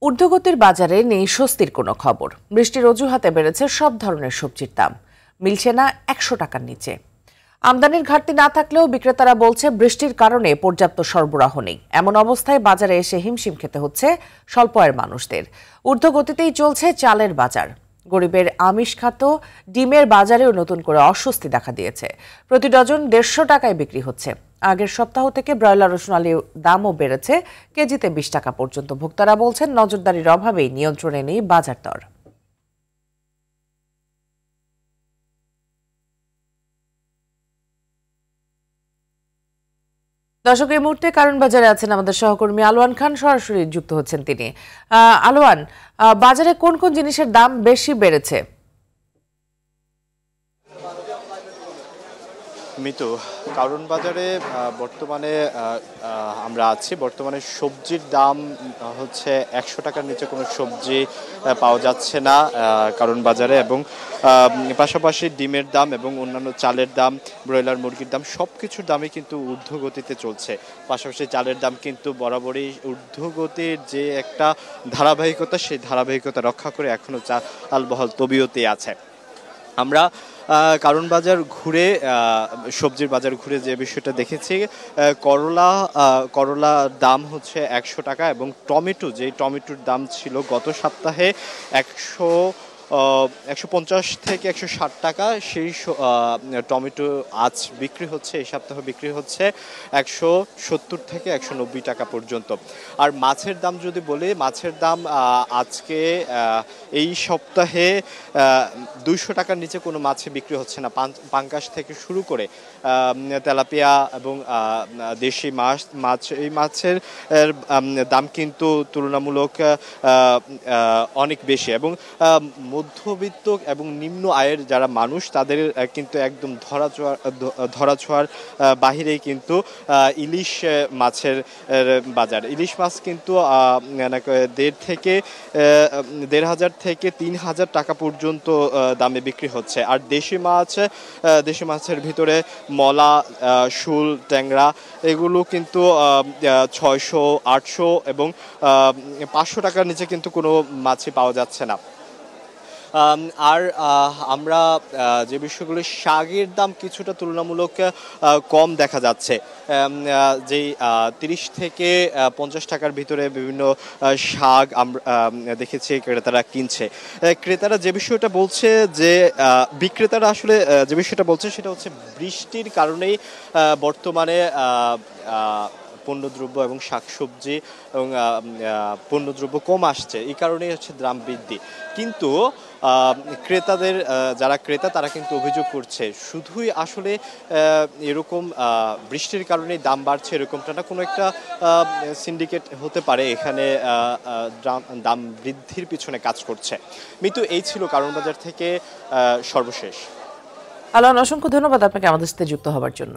ঊর্ধ্বগতির বাজারে নেই স্বস্তির কোনো খবর। বৃষ্টির অজুহাতে বেড়েছে সব ধরনের সবজির দাম, মিলছে না ১০০ টাকার নিচে। আমদানির ঘাটতি না থাকলেও বিক্রেতারা বলছে বৃষ্টির কারণে পর্যাপ্ত সরবরাহ নেই। এমন অবস্থায় বাজারে এসে হিমশিম খেতে হচ্ছে স্বল্প আয়ের মানুষদের। ঊর্ধ্বগতিতেই চলছে চালের বাজার। গরিবের আমিষ খাদ্য ডিমের বাজারেও নতুন করে অস্বস্তি দেখা দিয়েছে। প্রতি ডজন ১৫০ টাকায় বিক্রি হচ্ছে। আগের সপ্তাহ থেকে ব্রয়লার ও সোনালীর দামও বেড়েছে কেজিতে ২০ টাকা পর্যন্ত। ভোক্তারা বলছেন নজরদারির অভাবেই নিয়ন্ত্রণে নেই বাজার দর। দর্শক, এই মুহূর্তে কারণ বাজারে আছেন আমাদের সহকর্মী আলোয়ান খান, সরাসরি যুক্ত হচ্ছেন তিনি। আলোয়ান, বাজারে কোন কোন জিনিসের দাম বেশি বেড়েছে? মিতু, কারণ বাজারে বর্তমানে আমরা আছি। বর্তমানে সবজির দাম হচ্ছে ১০০ টাকার নিচে কোনো সবজি পাওয়া যাচ্ছে না কারণ বাজারে, এবং পাশাপাশি ডিমের দাম এবং অন্যান্য চালের দাম, ব্রয়লার মুরগির দাম সব কিছুর দামই কিন্তু ঊর্ধ্বগতিতে চলছে। পাশাপাশি চালের দাম কিন্তু বরাবরই ঊর্ধ্বগতির যে একটা ধারাবাহিকতা, সেই ধারাবাহিকতা রক্ষা করে এখনও চাল বহাল তবিয়তে আছে। আমরা কারণ বাজার ঘুরে, সবজির বাজার ঘুরে যে বিষয়টা দেখেছি, করলার দাম হচ্ছে ১০০ টাকা, এবং যেই টমেটোর দাম ছিল গত সপ্তাহে ১৫০ থেকে ১৬০ টাকা, সেই টমেটো আজ বিক্রি হচ্ছে, এই সপ্তাহে বিক্রি হচ্ছে ১৭০ থেকে ১৯০ টাকা পর্যন্ত। আর মাছের দাম যদি বলি, মাছের দাম আজকে এই সপ্তাহে ২০০ টাকার নিচে কোনো মাছে বিক্রি হচ্ছে না। পাঙ্গাস থেকে শুরু করে তেলাপিয়া এবং দেশি মাছ, এই মাছের দাম কিন্তু তুলনামূলক অনেক বেশি, এবং মধ্যবিত্ত এবং নিম্ন আয়ের যারা মানুষ তাদের কিন্তু একদম ধরাছোঁয়ার বাহিরেই কিন্তু ইলিশ মাছের বাজার। ইলিশ মাছ কিন্তু ১,৫০০ থেকে ৩,০০০ টাকা পর্যন্ত দামে বিক্রি হচ্ছে। আর দেশি মাছের ভিতরে মলা, শুল, ট্যাংরা এগুলো কিন্তু ৬০০, ৮০০ এবং ৫০০ টাকার নিচে কিন্তু কোনো মাছই পাওয়া যাচ্ছে না। আর আমরা যে বিষয়গুলো, শাকের দাম কিছুটা তুলনামূলক কম দেখা যাচ্ছে। যেই ৩০ থেকে ৫০ টাকার ভিতরে বিভিন্ন শাক আমরা দেখেছি ক্রেতারা কিনছে। ক্রেতারা যে বিষয়টা বলছে, যে বিক্রেতারা আসলে যে বিষয়টা বলছে সেটা হচ্ছে বৃষ্টির কারণেই বর্তমানে পণ্যদ্রব্য এবং শাকসবজি এবং পণ্যদ্রব্য কম আসছে, এই কারণেই হচ্ছে দাম বৃদ্ধি। কিন্তু যারা ক্রেতা তারা কিন্তু অভিযোগ করছে শুধুই আসলে এরকম বৃষ্টির কারণে দাম বাড়ছে এরকমটা না, কোনো একটা সিন্ডিকেট হতে পারে এখানে দাম বৃদ্ধির পিছনে কাজ করছে। মিতু, এই ছিল কারণ বাজার থেকে সর্বশেষ। আলোয়ান, অসংখ্য ধন্যবাদ আপনাকে আমাদের সাথে যুক্ত হওয়ার জন্য।